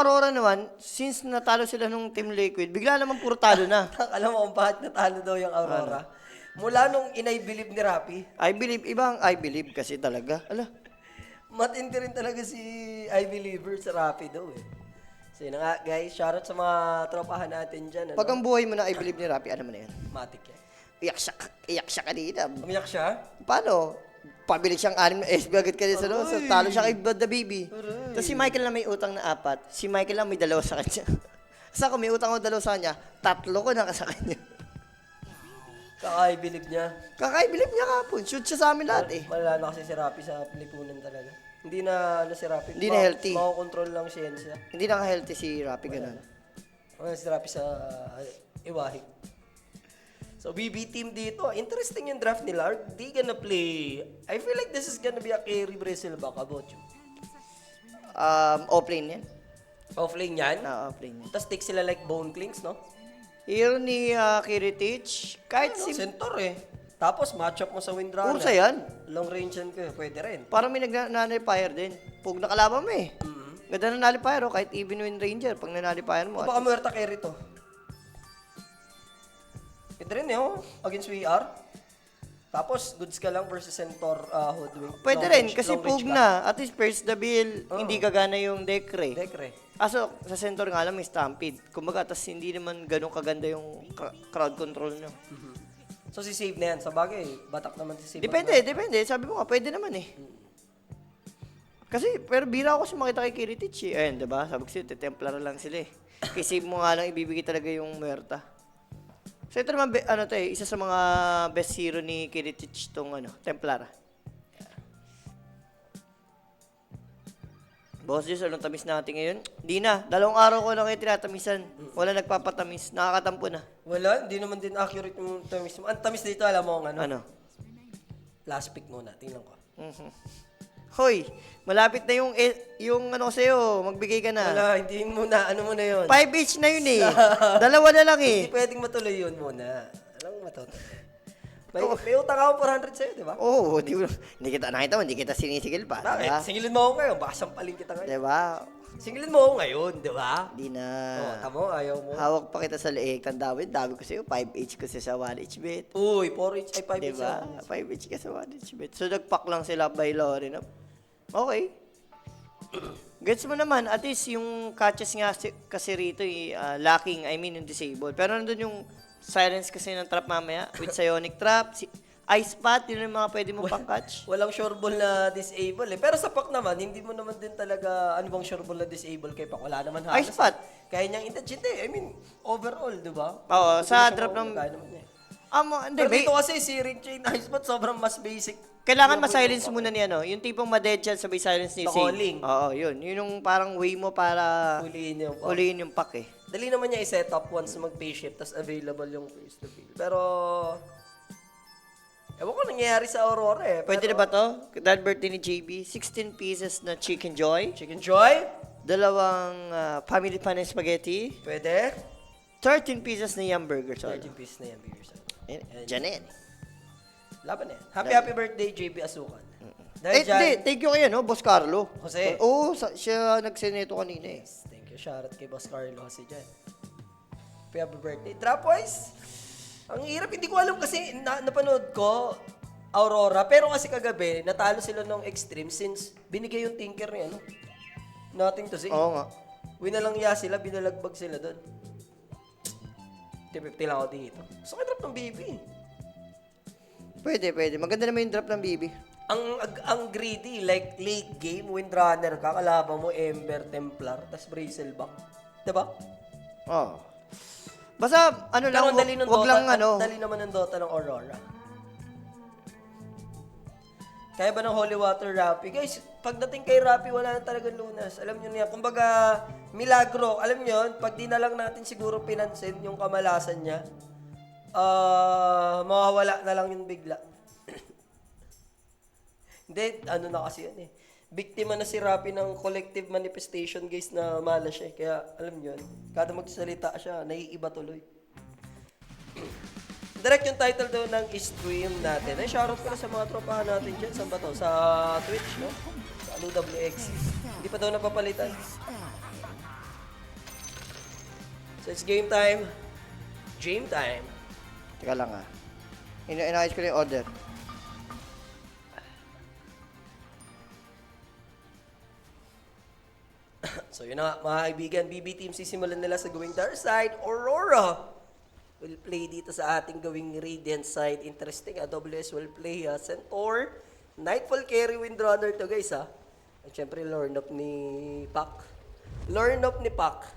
Aurora naman, since natalo sila nung Team Liquid, bigla naman puro talo na. Alam mo kung bakit natalo daw yung Aurora? Mula nung inay-believe ni Rapi, I believe, ibang I believe kasi talaga. Ala, matindi rin talaga si I Believer sa Rapi daw eh. So yun na nga guys, shoutout sa mga tropahan natin dyan. Ano? pag ang buhay mo na I believe ni Rapi, ano mo na yan? Matik yan. Iyak siya kanina. Umiyak siya? Paano? Pabili siyang 6 na SB agad kanina sa loob. So, talo siya kay Bad the Baby. Tapos si Michael na may utang na 4. Si Michael lang may 2 sa kanya. Sa ako may utang ko 2 sa kanya, 3 ko na sa kanya. Kaka-I-believe niya. Kakaibilip niya kapon. Shoot siya sa amin lahat eh. Malala na kasi si Rapi sa lipunan talaga. Hindi na ano si Rapi. Hindi na healthy. Makakontrol lang siyensya. Hindi naka-healthy si Rapi ganun. Ano si Rapi sa Iwahig. So BB team dito, interesting yung draft nila. Are they gonna play? I feel like this is gonna be a carry Brazil back about you. Offlane yan. Offlane yan. Offlane yan. Tapos take sila like Bone Clinks, no? Hero ni Kiritich, kahit Ano, si... center eh. Tapos matchup mo sa Windrana. Ursa yan. Long range yan ko, pwede rin. Parang may nag-nullifier din. Pag nakalaban mo eh. Ganda ng nullifier oh, kahit even win ranger, pag nanullifier mo. O baka muerta carry to. Pwede rin eh, oh. Against VR. Tapos, goods ka lang versus Centaur Hoodwink. Pwede Long rin, range- kasi long range pug ka. na. At least first the bill, hindi gagana yung Dekre. Dekre. Kaso, sa center nga lang may stampede. Kumbaga, tas hindi naman ganun kaganda yung crowd control nyo. So, si save na yan. Sa bagay, batak naman si save. Depende. Sabi mo nga, pwede naman eh. Kasi, pero bira ako kasi makita kay Kiritich eh. Ayun, diba? Sabi ko sa'yo, templar lang sila eh. Kay save mo nga lang, ibibigay talaga yung muerta. So, ito naman, isa sa mga best hero ni Kiritich tong Templar. Boss Diyos, anong tamis natin ngayon? Di na. 2 araw ko lang kayo tinatamisan. Wala nagpapatamis. Nakakatampo na. Wala, hindi naman din accurate yung tamis mo. Ang tamis dito, alam mo kung ano? Ano? Last pick muna, tingnan ko. Hoy, malapit na yung sa'yo. Magbigay ka na. Wala, hindi muna, ano muna yun? 5 each na yun eh. 2 na lang Hindi eh. pwedeng matuloy yun muna. Alam mo matutuloy. May utang ako 400 sa'yo, di ba? Oo, hindi kita nakita mo, hindi kita sinisigil pa. Bakit? Diba? Singilin mo ako ngayon, baka sampalin kita ngayon. Diba? Singilin mo ako ngayon, di ba? Di na. Tamo, ayaw mo. Hawak pa kita sa leeg. Tandawin, dami ko sa'yo. 5 each ko sa 1 each bet. Uy, 4 each, ay 5 each. Diba? 5 each ka sa 1 each bet. So, nagpack lang sila by Lorin. Okay. Gets mo naman, at least yung catches nga kasi rito, lacking, I mean, yung disable. Pero nandun yung silence kasi ng trap mamaya with Psionic Trap, Ice Pot, yun yung mga pwede mo pang catch. Walang sure ball na disable eh. Pero sa pack naman, hindi mo naman din talaga, ano bang sure ball na disable kay pack? Wala naman halos. Ice Pot. Kaya niyang intention eh. I mean, overall, di ba? Oo, sa Hindi drop siya ng... kaya naman niya eh. Hindi, Pero dito kasi si Ring Chain Ice Pot sobrang mas basic. kailangan ma-silence muna ni yung tipong ma-dead shot sabay silence ni Sa Sing. calling. Oo, yun. Yun yung parang way mo para Huliin niya. ulihin yung pack eh. Dali naman niya i-set up once mag-pay shift, tapos available yung first to bill. Pero, ewan ko nangyayari sa Aurora eh. Pwede na ba to? Dahil birthday ni JB, 16 pieces na Chicken Joy, Chicken Joy? 2 family pan na spaghetti, Pwede? 13 pieces na yum burger. 13 pieces na yan, beers. Diyan na yan. Laban na yan. Happy birthday, JB Asukan. Dahil dyan, Hindi, thank you kayo, no? Boss Carlo. Jose. Oo, siya nagseneto kanina eh. thank you. Shoutout kay Boss Carlo kasi dyan. Happy birthday. Trapwise, ang hirap. Hindi ko alam kasi napanood ko Aurora. Pero kasi kagabi, natalo sila ng Extreme since binigay yung Tinker niya, no? Nothing to say. Oo nga. Winalangya sila, binalagbag sila doon. 50 lang ako dito. So, drop ng BB. Pwede. Maganda naman yung drop ng BB. Ang greedy, like late game, windrunner ka, kalaban mo Ember, Templar, tas Bracelback. Diba? Oo. Basta, Pero lang, ang dali ng wag Dota, lang ang dali naman ng Dota ng Aurora. Kaya ba ng Holy Water Rappi? Guys, pagdating kay Rappi, wala na talagang lunas. Alam nyo niya, kumbaga, milagro. Alam nyo yun, pag di na lang natin siguro pinansin yung kamalasan niya, mawawala na lang yung bigla. Hindi, ano na kasi yan eh. Biktima na si Rappi ng collective manifestation, guys, na malas siya. Kaya, alam nyo yun, kada magsalita siya, naiiba tuloy. Direct yung title daw ng stream natin. Ay, shoutout ko na sa mga tropahan natin dyan. Saan ba to? Sa Twitch, no? Sa LWX. Hindi pa daw napapalitan. So it's game time. Game time. Teka lang ah. Inayos ko na yung order. So yun na nga, mga kaibigan, BB team sisimulan nila sa gawing dark side. Aurora will play dito sa ating gawing radiant side. Interesting, AWS will play Centaur. Nightfall carry Windrunner to guys ha. At syempre Lorn up ni Pac. Lorn up ni Pac.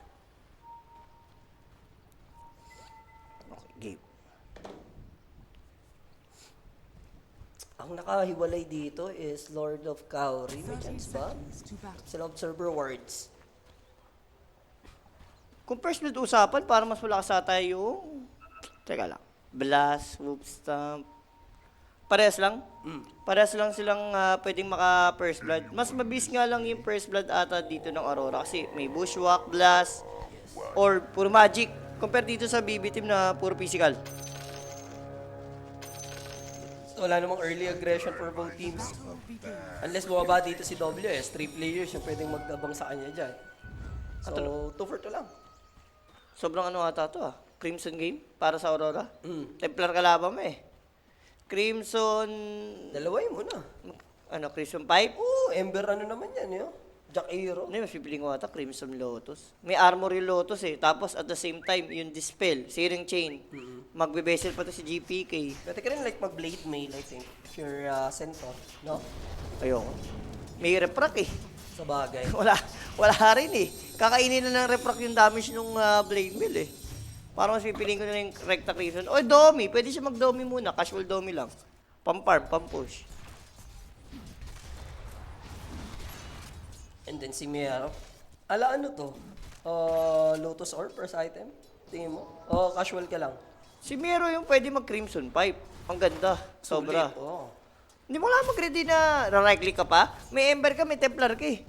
Okay, game. Ang nakahiwalay dito is Lord of Cowrie. May chance ba? Sila Observer Wards. Kung first blood usapan, para mas malakas ata yung... Teka lang. Blast, Whoop Stomp. Parehas lang? Parehas lang silang pwedeng maka first blood. Mas mabilis nga lang yung first blood ata dito ng Aurora kasi may Bushwhack, Blast, or puro magic. Compare dito sa BB team na puro physical. So, wala namang early aggression for both teams. Unless bumaba dito si WS, 3 players yung pwedeng mag-abang sa kanya dyan. So, 2 for 2 lang. Sobrang ano ata to ah. Crimson game para sa Aurora. Templar kalaban mo eh. Crimson... Dalawa yun muna. Ano, Crimson Pipe? Oo, Ember ano naman yan, yun. Jack Aero. Ano yung mas pipiling ko ata? Crimson Lotus. May armor yung Lotus eh. Tapos at the same time, yung Dispel, Searing Chain. Magbe-bezel pa to si GPK. Pwede ka rin like mag-blade mail, I think. If you're Centaur, no? Ayoko. May refract eh. Sa bagay. Wala rin eh. Kakainin na ng refract yung damage nung Blade Mill eh. Parang mas pipiliin ko na yung Recta Crimson. O, Domi. Pwede siya mag-Domi muna. Casual Domi lang. Pam-farm, pam-push. And then si Miero. Ala, ano to? Lotus Orb, first item? Tingin mo? O, casual ka lang? Si Mero yung pwede mag-Crimson Pipe. Ang ganda. Sobra. Sulit, oo. Hindi mo lang mag-ready na right click ka pa. May Ember ka, may Templar ka eh.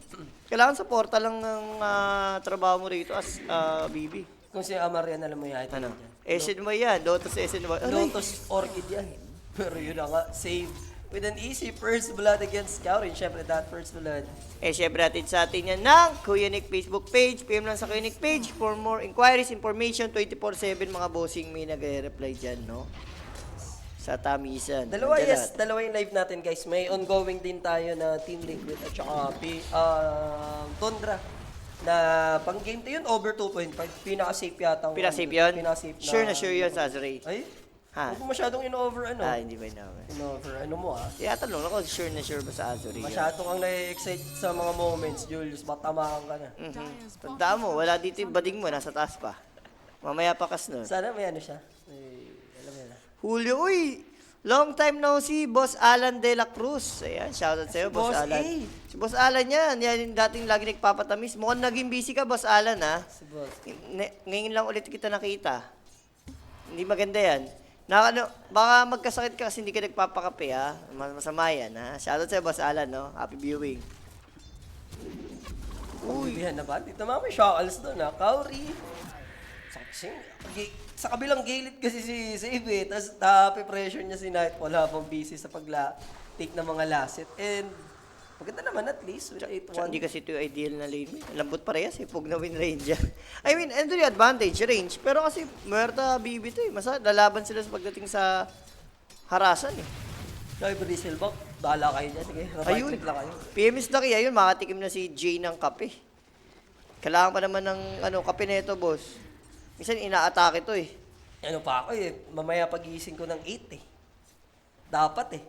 Kailangan sa portal lang ng trabaho mo rito as BB. Kung si Amarian, alam mo yung item Ano? dyan. Essen mo yan. Lotus Essen mo. Lotus Orchid yan. Pero yun na nga, save with an easy first blood against Scouting. Siyempre, that first blood. Syempre natin sa atin yan ng Kuya Nick Facebook page. PM lang sa Kuya Nick page for more inquiries, information. 24/7 mga bossing may nagre-reply dyan, no? Sa tamisan. Dalawa, Nandiyan yes. lahat. Dalawa yung live natin, guys. May ongoing din tayo na Team Liquid at saka Tundra. Na pang game to yun, over 2.5. Pinaka-safe yata. Pinaka-safe yun? Pinaka-safe Sure na sure yun sa Azray. Ay? Ha? Huwag mo masyadong in-over, ano? Hindi ba naman? In-over, ano mo, ah? Tanong ako, sure na sure ba sa Azray? Masyado kang na-excite sa mga moments, Julius. Matamakan ka na. Tandaan mo, wala dito yung bading mo, nasa taas pa. Mamaya pakas nun. Sana may ano siya. May, alam mo na. Julio, uy! Long time no see, Boss Alan De La Cruz. Ayan, shoutout sa'yo, Si Boss Boss Alan. A. Si Boss Alan yan. Yan yung dating lagi nagpapatamis. Mukhang naging busy ka, Boss Alan, ha? Si Boss. Ngayon lang ulit kita nakita. Hindi maganda yan. Baka magkasakit ka kasi hindi ka nagpapakape, ha? Masama yan, ha? Shoutout sa'yo, Boss Alan, no? Happy viewing. Uy. Na ba? Dito mga may shackles doon, ha? Kauri. Sa kabilang gilid kasi si Save eh. Tapos pressure niya si Nightfall habang busy sa take ng mga lasset. And maganda naman at least with 8-1. Hindi kasi ito yung ideal na lane. Lambot parehas eh. Pug na win range yan. I mean, ando yung advantage, range. Pero kasi Muerta, BB to eh. Lalaban sila sa pagdating sa harasan eh. Kaya Brazil Bak, bahala kayo dyan. Sige, Ayun. right-click lang kayo. PMS na kaya yun, makatikim na si Jay ng kape. Kailangan pa naman ng kape na ito, boss. Minsan ina-atake to eh. Ano pa ako eh, mamaya pagising ko ng 8 eh. Dapat eh.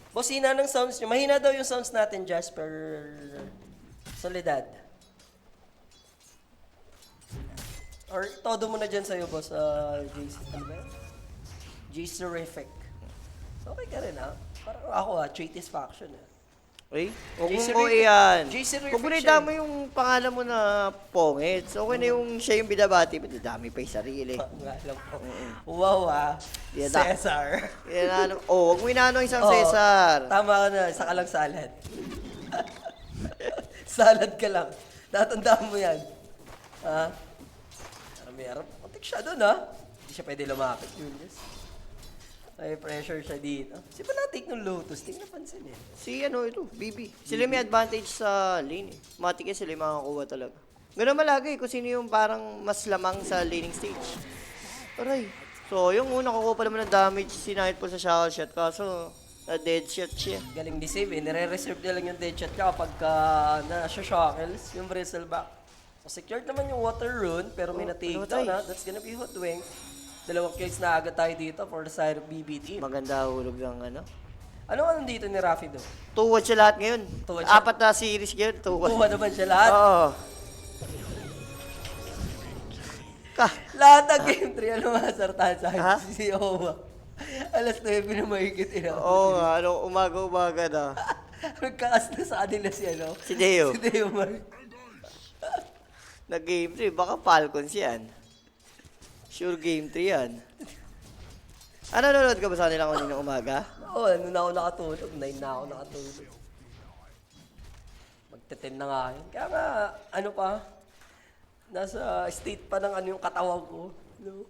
Boss, hina ng sounds nyo. Mahina daw yung sounds natin, Jasper Soledad. Or todo mo na dyan sa'yo, boss, JC. Ano ba yan? JC Terrific. Okay ka rin, ha? Parang ako, Traitis Faction, Uy, huwag JC mo Rific. yan. JC Rific Huwag mo na siya idama yung pangalan mo na Pongets. Okay na yung siya yung binabati. Ba't dami pa yung sarili. Nga alam ko. Wow, Di na- Cesar. Huwag mo inaano isang Oo. Cesar. Tama ka na, isa ka lang salad. Salad ka lang. Tatandaan mo yan. Ha? Meron. Kontik siya doon, ha? Hindi siya pwede lumapit, Julius. May pressure siya dito. Kasi pa na-take ng Lotus, tingnan napansin eh. Si ito, BB. Sila may advantage sa lane eh. Matik yan sila yung makakuha talaga. Ganun malagi kung sino yung parang mas lamang sa laning stage. Aray. So, yung una kukuha pa naman ng damage si Nightfall sa shackle shot. Kaso, dead shot siya. Galing di save eh. Nire-reserve niya lang yung dead shot niya kapag na-shackles yung bristleback. So, secured naman yung water rune, pero may na-take down ha. That's gonna be hoodwink. Dalawang kills na agad tayo dito for the side of BB team. Maganda hulog ng ano. Ano dito ni Rafi do? Tuwad siya lahat ngayon. Tuwad siya? 4 na series ngayon, tuwad. Kuha naman siya lahat. Oo. Lahat ng game 3, ano masartahan sa Ha? akin? Si Owa. Alas 9 na mahigit ina. Oo nga, ano, umaga na. Nagkaas na sa kanila si ano? Si Deo. Si Deo Mar. Nag-game 3, baka Falcons yan. Sure game 3 yan. Ano, nanonood ka ba sa kanila kanina umaga? Oo, ano na ako nakatulog. 9 na ako nakatulog. Magte-10 na nga yun. Kaya nga, ano pa, nasa state pa ng ano yung katawan ko. No?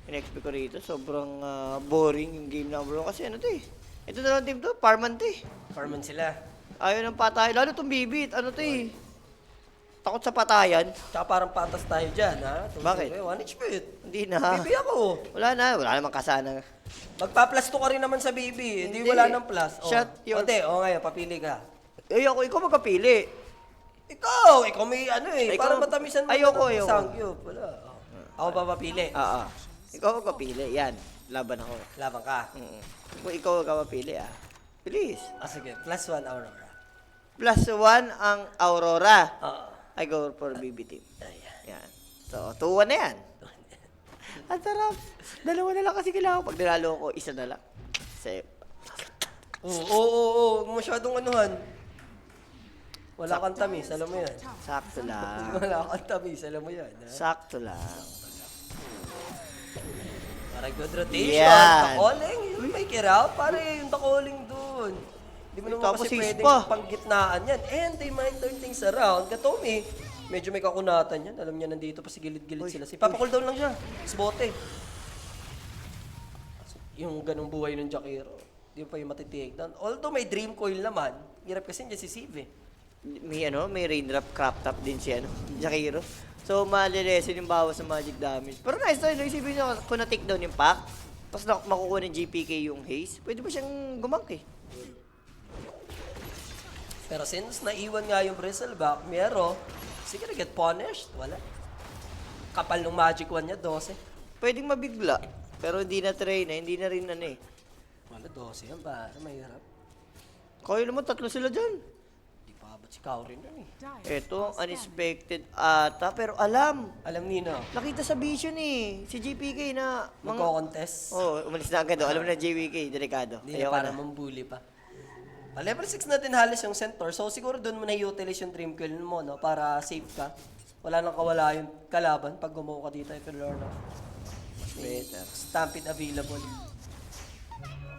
In-expect ko rito, sobrang boring yung game number 1 kasi ano to eh. Ito na lang team to, Parman to eh. Farman sila. Ayaw ng patay, lalo itong bibit, ano to eh. Takot sa patayan. Tsaka parang patas tayo dyan, ha? Bakit? 1 HP. Hindi na. BB ako. Wala namang kasana. Magpa-plus 2 ka rin naman sa BB. Hindi wala ng plus. Oh. Shut your- Ngayon, papili ka. Ikaw magkapili. Ikaw may ano eh. Ikaw- Para matamisan mo Ayoko. Sangyup. Wala. Ako pa papili. Oo. Ikaw magkapili, yan. Laban ako. Laban ka. Kung ikaw magkapili Bilis. Sige, plus 1 Aurora. +1 ang Aurora. Oo. I go for BB team. Ayan. Yan. So, 2-1 na yan. Ang sarap. Dalawa na lang kasi kailangan. Pag nilalo ko, isa na lang. Safe. Oo. Masyadong anuhan. Wala kang tamis, alam mo yan. Sakto lang. Wala kang tamis, alam mo yan. Ha? Sakto lang. Para good rotation. Yan. Takoling, you make it out. Para yung takoling dun. Hindi mo naman Tapos kasi sis pwedeng pa. panggitnaan yan. And they might turn things around. Katomi, medyo may kakunatan yan. Alam niya nandito pa si gilid-gilid sila. Si Papa cool down lang siya. Sa bote. Yung ganong buhay ng Jakiro. Hindi pa yung matitake down. Although may dream coil naman, hirap kasi niya si Siv eh. May raindrop crop top din si Jakiro. So, malilesen yung bawas ng magic damage. Pero nice to, isipin nyo, kung na-take down yung pack, tapos makukuha ng GPK yung haze, pwede ba siyang gumangk eh? Pero since naiwan nga yung bristleback, Mero, sige na get punished. Wala. Kapal ng magic one niya, 12. Pwedeng mabigla, pero hindi na train hindi na rin ano eh. Wala, 12 yan ba? Mahirap. Kaya naman, 3 sila dyan. Di pa abot si Kaurin yun eh. Eto, unexpected ata, pero alam. Alam Nino, Nakita sa vision eh, si GPK na magko-contest. umalis na agad. Alam na GPK, delikado. Hindi na para mambuli pa. Level 6 natin halos yung centaur. So siguro doon mo na-utilize yung dream kill mo, no? Para safe ka. Wala nang kawala yung kalaban pag gumawa ka dito if Lorna. Better. Stampede available.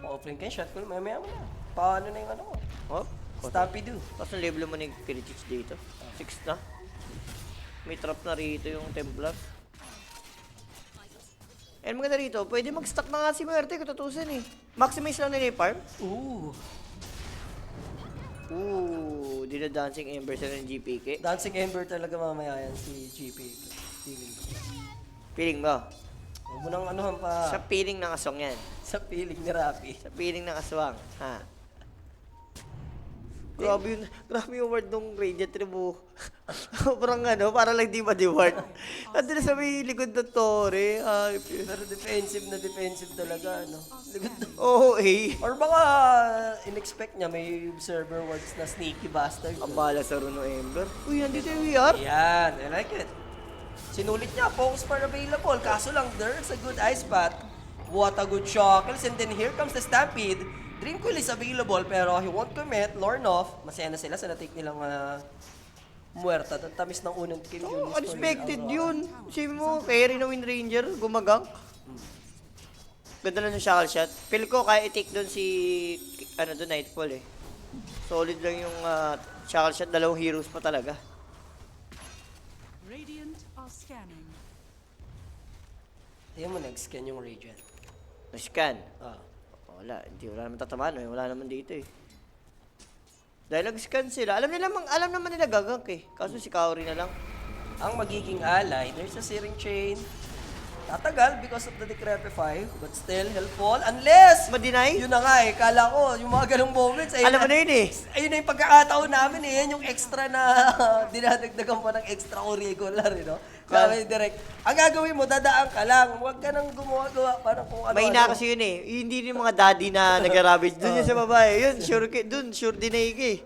Ma-offering ka yung shot call, maya mo na. Paano na yung ano ko? Oh, Stampede do. tapos ang level mo ni Kirichich dito. 6 na. May trap na rito yung Templar. And maganda rito, pwede mag-stack na nga si Muerte kung tutusin eh. Maximize lang nila yung farm. Dancing Ember sila ng GPK. Dancing Ember talaga mamaya yan si GP. Feeling ko. Feeling mo? Huwag mo nang anuhan pa. Sa feeling ng asong yan. Sa feeling ni Rafi. Sa feeling ng aswang. Ha? Grabe yung word nung Radiant Tribu. Sobrang para lang di ma-word. Nandun na sa may likod ng Tore. Pero defensive talaga, ano. Oo, eh. Or baka in-expect niya may observer words na sneaky bastard. Ang bala sa Runo Ember. Uy, nandito yung VR. Yan, I like it. Sinulit niya, focus for available. Kaso lang, there's a good ice path. What a good shackles. And then here comes the Stampede. Dream Coil is available pero he won't commit. Lornoff, masaya na sila sa na-take nilang muerta. Tamis ng unang kill yun. Unexpected yun. Sabi mo, carry na Wind Ranger, gumagang. Ganda lang yung shackle shot. Feel ko kaya i-take doon si, Nightfall eh. Solid lang yung shackle shot. 2 heroes pa talaga. Radiant are scanning. Tingnan mo, nag-scan yung Radiant. Na-scan. Ah. Wala naman tatamaan eh. Wala naman dito eh. Dahil nag-scan sila. Alam naman nila gagank eh. Kaso si Kaori na lang. Ang magiging ally, there's a Searing Chain. Tatagal because of the Decrepify, but still helpful. Unless, Ma-deny? yun na nga eh, kala ko, yung mga ganong moments, ayun Alam mo na yun eh. Ayun na yung pagkakataon namin eh, yan yung extra na dinadagdagan pa ng extra curricular, you know? Sabi direct, ang gagawin mo, dadaan ka lang, huwag ka nang gumawa-gawa, parang kung ano. Mahina kasi yun eh. Hindi yung mga daddy na nag-ravage. Doon yun sa babae. Yun, sure deny ka eh.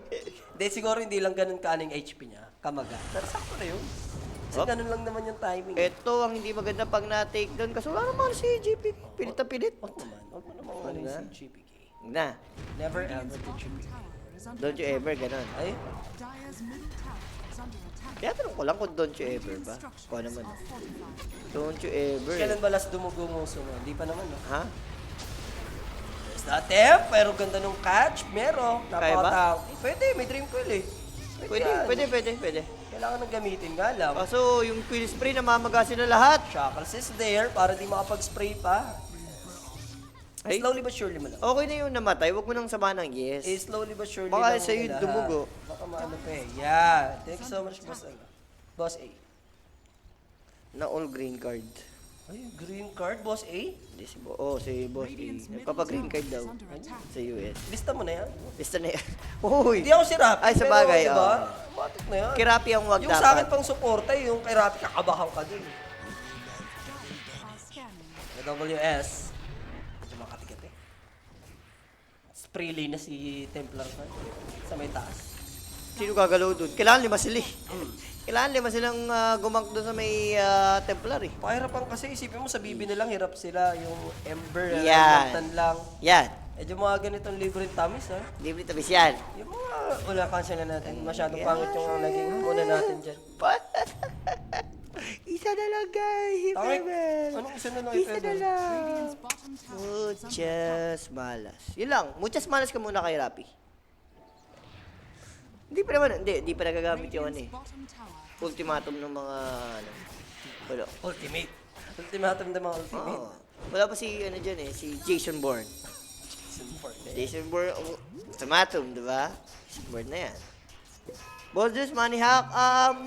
Hindi, siguro hindi lang ganun ka yung HP niya, kamaga. Pero sakto na yun. Kasi ganun lang naman yung timing. Ito ang hindi maganda pag na-take down. Kasi wala naman si GP. Pilit na pilit. Huwag mo naman ano na. si GPK. Na. Never ever to GPK. Don't you ever, ganun. Ay, Kaya tanong ko lang kung don't you ever ba? Kuha naman. Don't you ever. kailan ba last dumugo mo mo? Hindi pa naman, no? Ha? There's the attempt, pero ganda nung catch. Meron. Kaya ba? Napakatang. Pwede, may dream coil eh. yan. Pwede. Kailangan nang gamitin nga lang. Kaso yung quill spray, namamaga sila lahat. Shackles is there para di makapag-spray pa. Ay. Slowly but surely mo lang. Okay na yung namatay. Huwag mo nang sama ng yes. Slowly but surely Baka lang sa'yo nila, dumugo. ha? Baka maano pa eh. Yeah. Thank you so much, Boss A. Boss A. Na all green card. Ay, green card, Boss A? Hindi si Boss A. Nagpapa-green card daw. Sa US. Lista mo na yan. Lista na yan. Uy! Hindi ako si Rapi. Ay, sa pero, bagay, diba? oo. Batik na yan. Kirapi ang wag Yung dapat. sa akin pang suporta, yung kay Rapi kakabahan ka din. WS. Medyo makatigat eh. Spray lane na si Templar pa. Sa may taas. Sino gagalaw doon? Kailangan lima sila eh. Kailangan lima silang gumank doon sa may Templar eh. Pahirapan kasi, isipin mo sa BB na lang, hirap sila. Yung Ember, Yan. Lantan lang. Yan. Medyo mga ganitong libreng tamis, ha? Libre tabis yan. Yung mga, wala, cancel na natin. Masyadong pangit yung naging muna natin dyan. Isa na lang guys. Tangik, Ifebel. anong isa na lang Isa na Ifebel? lang. Muchas malas. Yun lang. Muchas malas ka muna kay Rapi. Hindi pa nagagamit yung ano eh. Ultimatum ng mga ano. Wala. Ultimate. Ultimatum ng mga ultimate. Oo. Wala pa si ano dyan eh, si Jason Bourne. Jason Bourne, ultimatum, di ba? Jason Bourne na yan. Boss Juice, Money Hack,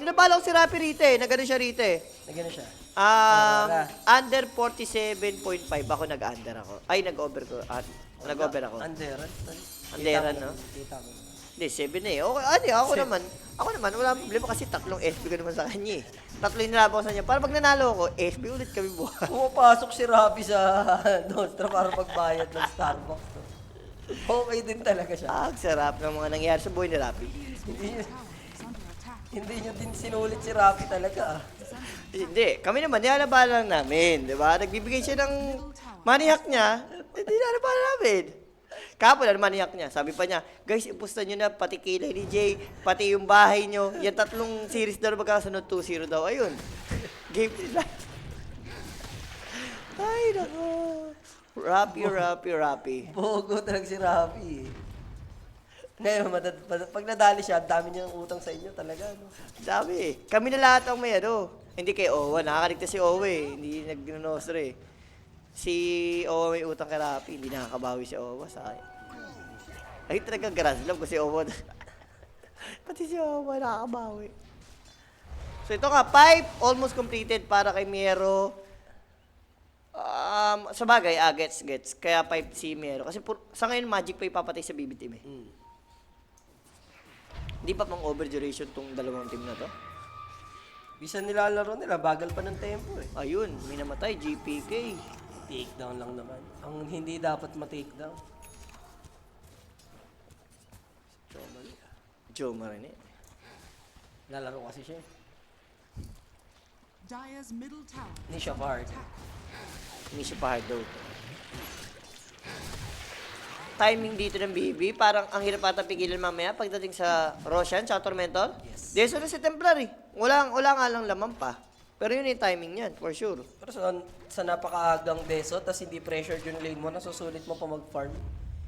nabala ko si Rapi rito eh, nagano siya rito eh. Nagano siya? Under 47.5 ako nag-under ako. Ay, nag-over ko. Nag-over ako. Anderan. Anderan, no? Kita ko. Hindi, 7 na eh. Okay, ako naman, wala problema kasi tatlong SB ko naman sa kanya eh. Tatlo yung nilaban ko sa kanya. Para pag nanalo ako, SB ulit kami buhay. Pumapasok si Rapi sa Nostra para magbayad ng Starbucks. No? Okay din talaga siya. Ang sarap ng mga nangyari sa buhay ni Rapi. Hindi nyo din sinulit si Rapi talaga. Hindi, kami naman, nilalabanan lang namin, di ba? Nagbibigay siya ng money hack niya, nilalabanan namin. Kapon ang money hack niya, sabi pa niya, guys, ipusta nyo na pati kilay ni Jay, pati yung bahay nyo, yung tatlong series daw magkasunod 2-0 daw, ayun. Game nila. Ay, nako. Rapi. Bogo talaga si Rapi eh. Ngayon, pag nadali siya, ang dami niyang utang sa inyo talaga. No? Dami eh. Kami na lahat ang may ano. Hindi kay Owa, nakakaligtas si Owa eh. Hindi nag-nostra eh. Si Owa may utang kay Rapi, hindi nakakabawi si Owa sa akin. Ay talaga graslove ko si Owa. Pati si Owa nakakabawi. So ito nga, 5 almost completed para kay Miero. Sa bagay, gets. Kaya 5 si Miero. Kasi sa ngayon, Magic pa ipapatay sa BB team eh. Hindi pa pang over duration tong dalawang team na to. Bisa nilalaro nila, bagal pa ng tempo eh. Ayun, may namatay, GPK. Takedown lang naman. Ang hindi dapat ma-takedown. Joe Marinet. Lalaro kasi siya. Dire's middle tower. Hindi siya hard. Hindi siya pa hard daw. Timing dito ng BB, parang ang hirap ata pigilan mamaya pagdating sa Roshan, sa Tormentor. Yes. Deso na si Templar eh. Wala nga lang laman pa. Pero yun yung timing niyan, for sure. Pero sa napakaagang deso, tas hindi pressured yung lane mo, nasusulit mo pa mag-farm.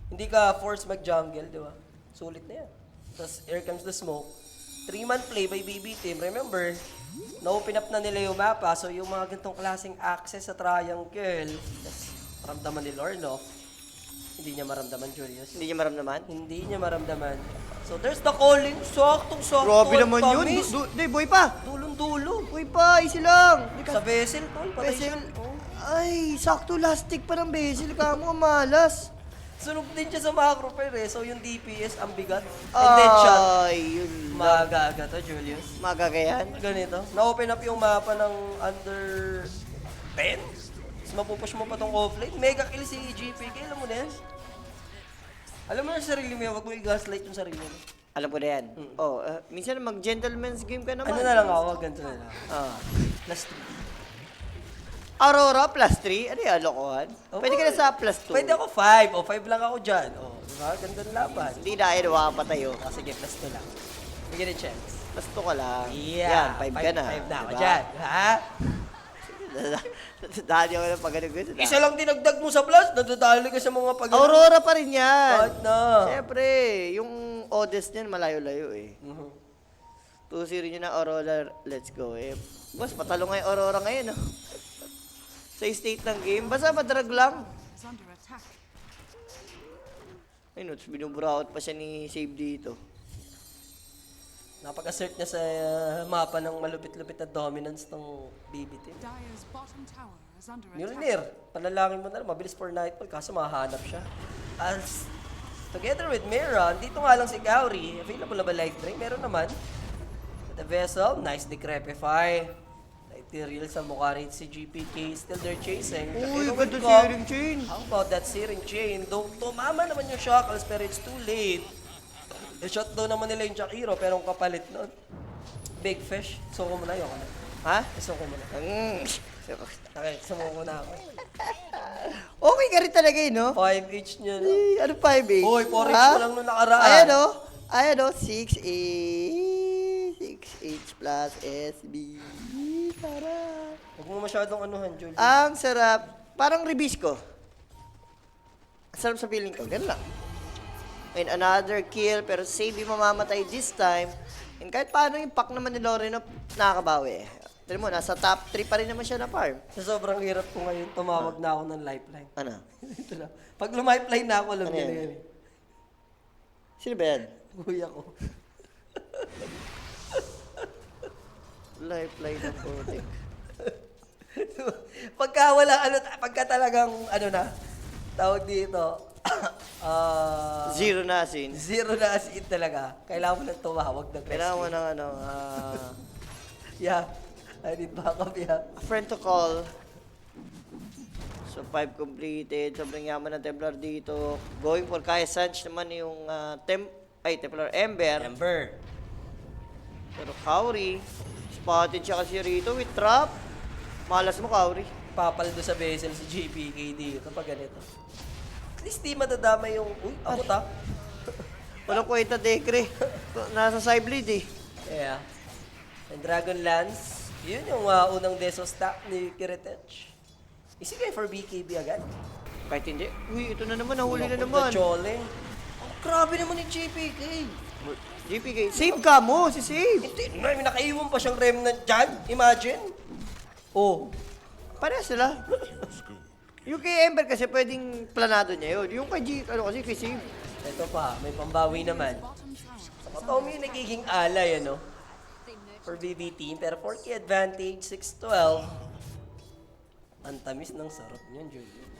Hindi ka force mag-jungle, di ba? Sulit na yan. Tas here comes the smoke. 3-man play by BB team. Remember, na-open up na nila yung mapa, so yung mga ganitong klaseng access sa triangle, tas ramdaman ni Lorno, Hindi niya maramdaman, Julius. Hindi niya maramdaman? Hindi niya maramdaman. So there's the calling. Saktong-sakto. Grabe naman yun. Tamis. Di, boy pa. Dulong-dulo. Boy pa, easy lang. Di Sa ka, vessel, tol. Patay siya. Vessel. Oh. ay, sakto last tick pa ng bezel. Kaya mo malas. Sunog din siya sa macro pair eh. So yung DPS ang bigat. And then shot. Ay, yun lang. Magaga to, Julius. Magagayan. Ganito. Na-open up yung mapa ng under 10. Tapos mapupush mo pa tong offlane. Mega kill si GPK. Alam mo na yan. Alam mo na sa sarili mo yan. Huwag mo i-gaslight yung sarili mo. Alam ko na yan. Oh, minsan mag-gentleman's game ka naman. Ano na lang ako? Ganito na lang. Ah. Last 2. Aurora plus 3? Ano yan, lokohan? Pwede ka na sa plus 2. Pwede ako 5. O 5 lang ako dyan. O, diba? Ganda ng laban. Hindi na, ay nakapatay oh. O, sige, plus 2 lang. Bigyan a chance. Plus 2 ka lang. Yeah. Yan, 5 ka na. 5 na ako diba? dyan. Ha? Dati ako na pag gusto. Isa lang dinagdag mo sa plus. Nadadali ka sa mga pag Aurora pa rin yan. Bakit na? Siyempre, yung Odes niyan malayo-layo eh. 2-0 nyo na Aurora, let's go eh. Boss, patalo nga yung Aurora ngayon oh. Sa state ng game, basta madrag lang. is under attack. Ay no, binuburaot pa siya ni Save dito. Napag-assert niya sa mapa ng malupit-lupit na dominance ng BB team. Dire's bottom tower is under attack. Nirnir, panalangin mo na lang, mabilis for Nightfall, kaso mahanap siya. As together with Mira, dito nga lang si Kauri. Available na ba life drain? Meron naman. The vessel, nice decrepify. Ethereal sa mukha rin si GPK, still they're chasing. Uy, Pero ganda with si Cobb, Ring Chain. How about that searing chain? Though tumama naman yung shackles pero it's too late. I-shot down naman nila yung Jakiro pero ang kapalit nun. Big fish. Suko mo na yun. Ha? Suko mo na. Okay, sumuko na ako. Okay ka rin talaga eh, no? 5 each niya, no? Eh, ano 5 eh? Hoy, 4 each Ha? mo lang nung nakaraan. Ayan o. Ayan o, 6A. 6H plus SB. Sarap. Huwag mo masyadong anuhan, Julie. Ang sarap. Parang ribisco. Ang sarap sa feeling ko. Ganun lang. And another kill, pero save yung mamamatay this time. And kahit paano yung pack naman ni Loreno, nakakabawi. Tignan mo, nasa top 3 pa rin naman siya na farm. Sa sobrang hirap ko ngayon, tumawag na ako ng lifeline. Ano? Ito lang. Pag lumifeline na ako, alam Ano niyo yan? na yan. eh. Sino ba yan? Kuya ko. Lifeline ng putik. Pagka wala, pagka talagang, tawag dito, Zero na asin. zero na as in talaga. Kailangan mo nang tumawag ng Kailangan mo rescue. ng Yeah. I need backup, yeah. a friend to call. So 5 completed. Sobrang yaman ng Templar dito. Going for Kaya Sanch naman yung Templar Ember. Ember. Pero Kauri, spotted siya kasi rito with trap. Malas mo, Kauri. Papaldo sa vessel si JPK dito pag ganito. At least di madadama yung, uy, ako ta. Walang kwenta, Dekre. Nasa side bleed eh. Yeah. And Dragon Lance, yun yung unang deso stack ni Kiretech. Isi kayo for BKB agad. Kahit hindi. Uy, ito na naman. Nahuli na naman. Chole. Oh, grabe naman ni JPK. GPK. Save ka mo, si Save. Hindi, may nakaiwan pa siyang remnant dyan. Imagine. Oh. Pareha sila. Yung kay Ember kasi pwedeng planado niya yun. Yung kay kasi kay Save. Ito pa, may pambawi naman. Bottom tower. Sa Katomi yung nagiging alay, for BB team. Pero 4K advantage, 6-12. Ang tamis ng sarap niyan, Julius.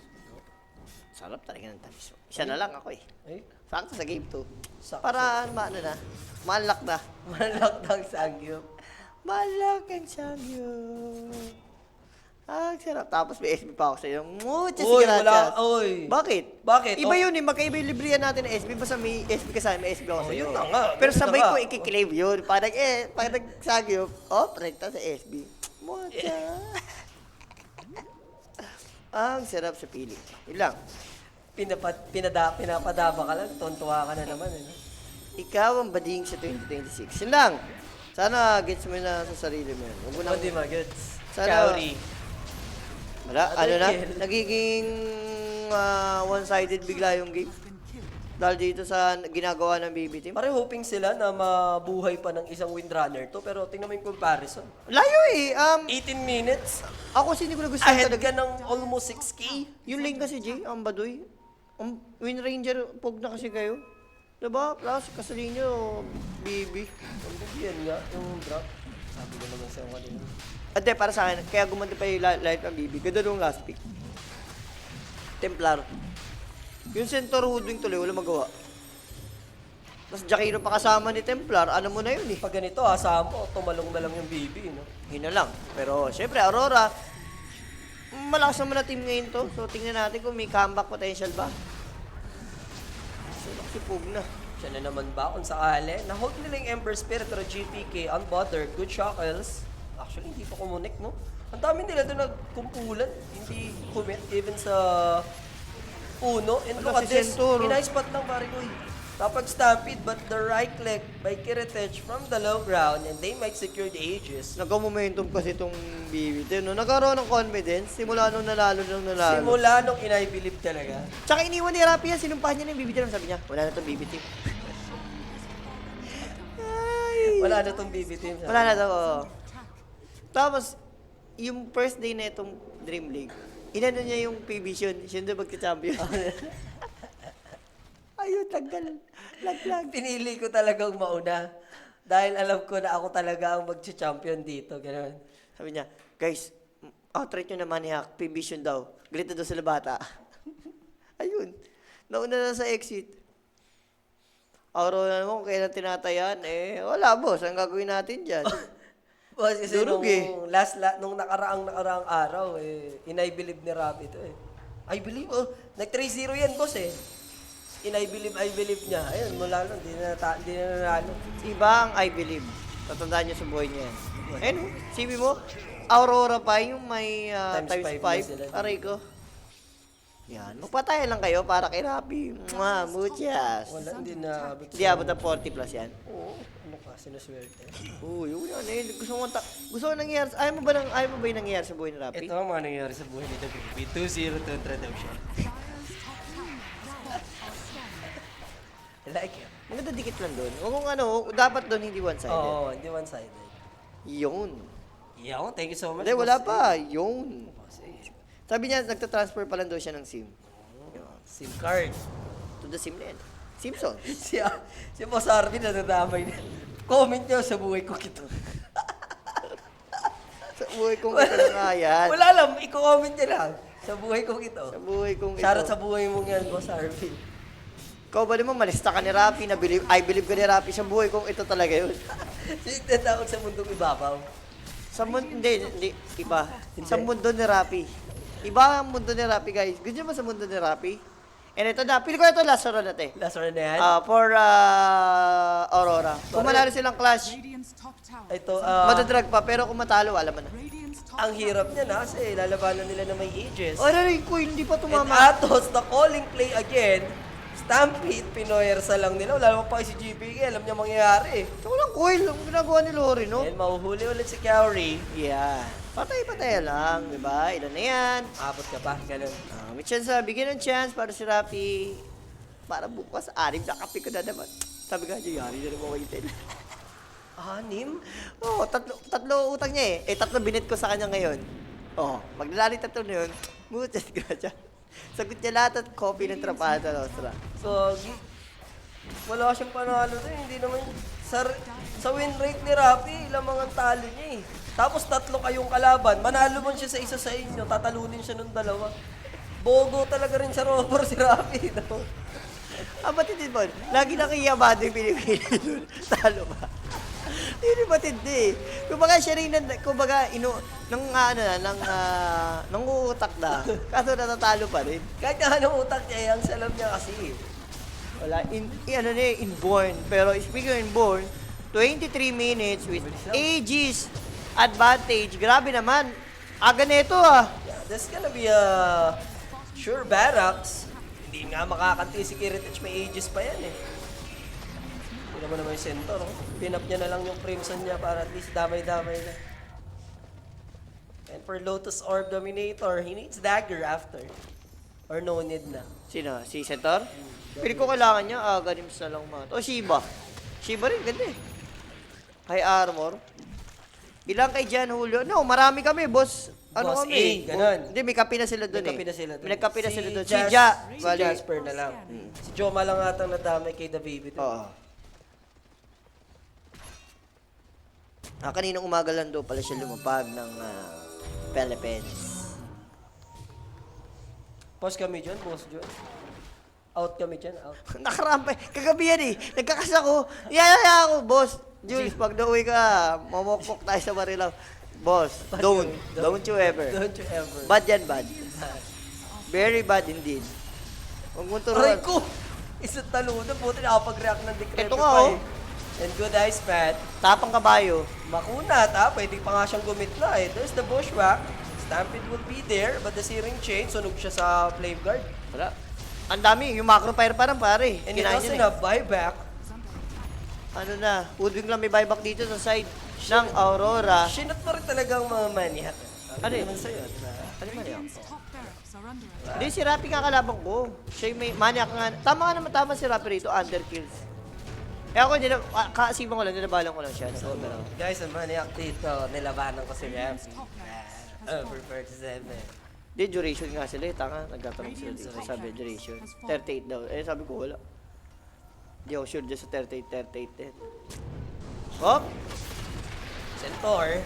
Sarap talaga ng tamis. Isa na lang ako eh. Ay, Sakto sa game 2. sakto. Para maano na. Malak na. Malak ng sangyup. Malak ang sangyo. Ah, sarap. Tapos may SB pa ako sa iyo. Muchas Uy, gracias. wala. Uy. Bakit? Bakit? Iba Oh. yun eh. Magkaiba yung libriyan natin ng SB. Basta may SB ka sa akin, may SB ako Oh, sa iyo. yun na nga. Pero Yun na sabay nga. ko ikiklaim yun. Parang sagyo. Oh, prenta sa SB. Muchas. Ang sarap sa pili. Yun lang. Pinapadaba ka lang, tontuwa ka na naman. Ikaw ang bading sa 2026. Yun lang. Sana gets mo na sa sarili mo yun. Huwag mo na. Hindi magets. Sana- Kauri. Wala, Another ano na? kill. Nagiging one-sided bigla yung game. Dahil dito sa ginagawa ng BB team. Pare hoping sila na mabuhay pa ng isang windrunner to, pero tingnan mo yung comparison. Layo eh. 18 minutes, Ako kasi hindi ko na gusto ahead talaga. ka ng almost 6K. Yung lane kasi, Jay, ang baduy. Ang Wind Ranger, pog na kasi kayo. Diba? Plus, kasali nyo, BB. Yan nga, yung drop. Sabi ko naman sa'yo kanina. Ate, para sa akin, kaya gumanda pa yung light ng BB. Ganda nung last pick. Templar. Yung Centaur Hoodwing tuloy, wala magawa. Tapos Jakiro pa kasama ni Templar, ano mo na yun eh. Pag ganito, asahan mo, tumalong na lang yung BB, no? Yun na lang. Pero, syempre, Aurora, malakas naman na team ngayon to. So, tingnan natin kung may comeback potential ba. So, nakipog na. Siya na naman ba kung sakali? Na-hold nila yung Ember Spirit pero GPK, unbothered, good shackles. Actually, hindi pa kumunik, no? Ang dami nila doon nagkumpulan. Hindi commit even sa uno. And look Wala at si this. Centaur. Inay-spot lang, pare ko. Tapag stampede, but the right click by Kiritech from the low ground and they might secure the Aegis. Nagka-momentum kasi itong BB. No? Nagkaroon ng confidence. Simula nung nanalo. Simula nung inay-believe talaga. Tsaka iniwan ni Rappi yan. Sinumpahan niya ng BB team. Sabi niya, wala na itong BB team. Ay. Wala na tong BB team. Wala na to. Oo. Tapos, yung first day na itong Dream League, inano niya yung P-Vision. Siya na magka-champion. Ayun, tanggal. Laglag. Pinili ko talagang mauna. Dahil alam ko na ako talaga ang mag-champion dito. Ganun. Sabi niya, guys, outright nyo naman ni Hack, P-Vision daw. Galit na daw sila bata. Ayun. Nauna na sa exit. Aurora naman kung kailan tinatayan, wala boss, ang gagawin natin dyan. Boss, kasi Durog nung nakaraang araw, inay-believe ni Rabbit ito eh. I believe, nag-3-0 yan, boss eh. I believe niya. Ayun, mula lang, di na nanalo. Iba ang I believe. Tatandaan niyo sa buhay niya yan. Ayun, sibi mo, Aurora pa yung may Times times five 5. na sila. Aray ko. Yan, magpatayan lang kayo para kay Rappi. Mwah, muchas. Wala, hindi na abot. Hindi abot ng 40 plus yan. Oo, ano ka, sinuswerte. Uy, yun yan eh. Gusto mo nangyayari. Ayaw mo ba yung nangyayari sa buhay ni Rappi? Ito ang mga nangyari sa buhay nito, baby. 2-0 to redemption. I like it. Maganda dikit lang doon. O kung ano, dapat doon hindi one-sided. Oo, hindi one-sided. Yun. Yo, thank you so much. Hindi, wala boss. pa. Yun. Boss, Sabi niya, nagtatransfer pa lang daw siya ng SIM. SIM card. To the SIM na yan. Simpson. si Boss Arvin nadadamay na. Comment nyo sa buhay ko kito. Sa buhay kong ito na nga yan. Wala lang, i-comment nyo lang. Sa buhay ko kito. Sa buhay kong ito. Shoutout sa buhay mong yan, Boss Arvin. Ikaw ba naman, malista ka ni Rappi, I believe ka ni Rappi, sa buhay kong ito talaga yun. Yung tinatawag sa mundong ibabaw. Sa mundo, hindi, iba. Sa mundo ni Rappi. Iba ang mundo ni Rappi, guys. Gusto nyo ba sa mundo ni Rappi? And ito na, pili ko ito last round natin. Last round na yan. For Aurora. Kung manalo silang clash, Radiant's top tower. Ito, madadrag pa, pero kung matalo, alam mo na. Radiant's top ang hirap niya na kasi lalabanan nila na may Aegis. Aray ko, hindi pa And tumama. Atos, the calling play again. Stampede, Pinoyersa lang nila. Wala naman pa si GPK. Alam niya mangyayari. Ito lang coil, ang ginagawa ni Lori, no? And mahuhuli ulit si Kaori. Yeah. Patay-patay lang, di ba? Ilan na yan? Abot ka pa, ganun. May chance bigyan ng chance para si Rappi. Para bukas, 6 na kape ko na naman. Sabi nga niya, yari na naman waitin. 6? Oo, tatlo utang niya eh. 3 binit ko sa kanya ngayon. Oo, maglalali 3 na yun. Muchas gracias. Sagot niya lahat at copy ng Trapata Nostra. So, wala siyang panalo doon. Hindi naman, sa win rate ni Rapi, ilang mga talo niya eh. Tapos 3 kayong kalaban, manalo man siya sa isa sa inyo, tatalunin siya ng 2. Bogo talaga rin sa rover si Rapi, no? Ba't hindi mo? Lagi nakiyabado yung Pilipinas doon. Talo ba? Hindi matindi eh. Kumbaga siya rin, nang uutak na. Kaso natatalo pa rin. Kahit na anong utak niya, ang salam niya kasi. Wala, inborn. Pero speaking of inborn, 23 minutes with Aegis advantage. Grabe naman. Aga neto ah. Yeah, this gonna be a sure barracks. Hindi nga makakanti si Kiritich, may Aegis pa yan eh. Hindi naman yung center, oh. Pinap niya na lang yung Crimson niya para at least damay-damay na. And for Lotus Orb Dominator, he needs dagger after. Or no need na. Sino? Si Centaur? Pili ko kailangan niya. Ganims na lang mga. O Shiba. Shiba rin, ganda eh. High armor. Ilang kay Jan Julio? No, marami kami, boss. Ano Boss kami? A, ganun. Hindi, may kape na sila doon May kape na sila doon. May nagkape na sila doon. Si Jas- Ja. Si Bali. Jasper na lang. Si Joma lang atang nadamay kay The Baby. Oo. Kaninang umaga lang daw pala siya lumapag ng Philippines. Pause kami dyan, boss John. Out kami dyan, out. Nakarampay. Kagabi yan eh. Nagkakas ako. Yaya ako, boss. Jules, pag nauwi ka, mamokpok tayo sa Marilao. Boss, don't. Don't you ever. Don't you ever. Bad yan, bad. Very bad indeed. Huwag mo Aray turuan. ko! Isang talunan, buti nakapag-react ng decrepit Ito nga, pa oh. eh. And good eyes, Pat. Tapang kabayo. Makunat ha, pwede pa nga siyang gumitla eh. There's the bushwhack. Stampede will be there, but the searing chain, sunog siya sa flame guard. Wala. Ang dami. Yung macro fire pa rin, pare. And it Kinain doesn't yun eh. have buyback. Ano na, Woodwing lang may buyback dito sa side ng Aurora. Sinat mo rin talagang mga maniac. Ano Sabi yun? naman sa'yo, di ba? Radiant's top barracks are under attack. Hindi, si Rapi nga kalaban ko. Siya yung may maniac nga. Tama nga naman, tama si Rapi rito, underkills. Eh ako, kaasipan ko lang, nilabalan ko lang siya. So, pero, Guys, ang maniac dito, nilabanan ko si Ramsey. Top barracks has Over fallen. 47. di, duration nga sila eh. Tanga, nagkatanong sila dito. Sabi, duration. 38 daw. Eh, sabi ko, wala. Di ako sure dyan sa 38 din. Oh, Centaur,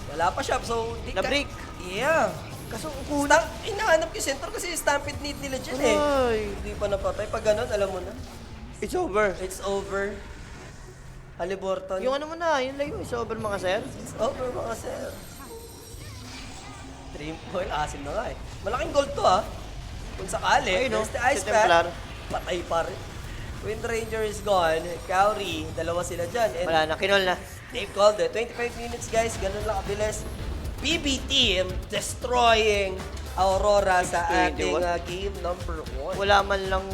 wala pa siya, so... Na-break. Yeah. kaso kuna. Inahanap ko yung Centaur kasi stampede need nila dyan eh. Ay, Hindi pa napatay. Pag ganun, alam mo na. it's over. It's over. Haliburton. Yung ano mo na, yung layo, it's over mga sir. It's over mga sir. Dream Boy, asim na nga eh. Malaking gold to ah. Kung sakali, Ayun, no? there's the Ice Si Templar. Pack. Patay pa rin. Wind Ranger is gone. Cowrie, dalawa sila dyan. And Wala na, kinol na. they've called it. 25 minutes guys, ganun lang kabilis. PB team destroying Aurora sa ating 21. game number 1. Wala man lang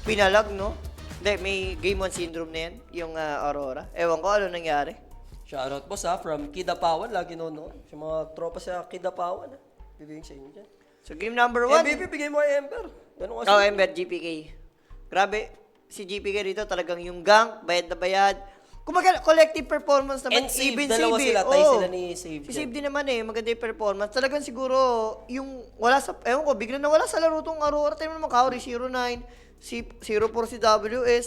pinalag, no? Hindi, may game 1 syndrome na yan, yung Aurora. Ewan ko ano nangyari. Shoutout boss ha, from Kidapawan, lagi noon. Yung mga tropa sa Kidapawan ha. Bibigyan sa inyo dyan. So game number 1. MVP, bigay mo kay Ember. Ganun kasi. Oh, Ember, GPK. Grabe, si GPK dito talagang yung gang, bayad na bayad. Kumaga, collective performance naman. And Save, even dalawa Save, sila, eh. tayo Oo. sila ni Save. Si Save din naman eh, maganda yung performance. Talagang siguro, yung wala sa, ewan ko, bigla na wala sa laro tong Aurora. Tayo naman Kaori, 09, 04 si WS,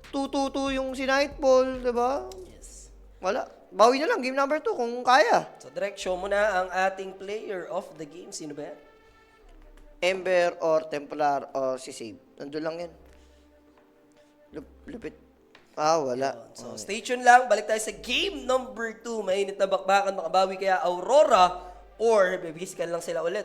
222 yung si Nightfall, di ba? Yes. Wala. Bawi na lang, game number 2 kung kaya. So direct show mo na ang ating player of the game. Sino ba yan? Ember or Templar or si Save. Nandun lang yan. Lupit. Wala. So stay tuned lang. Balik tayo sa game number 2. Mainit na bakbakan. Makabawi kaya Aurora or bibiskan lang sila ulit.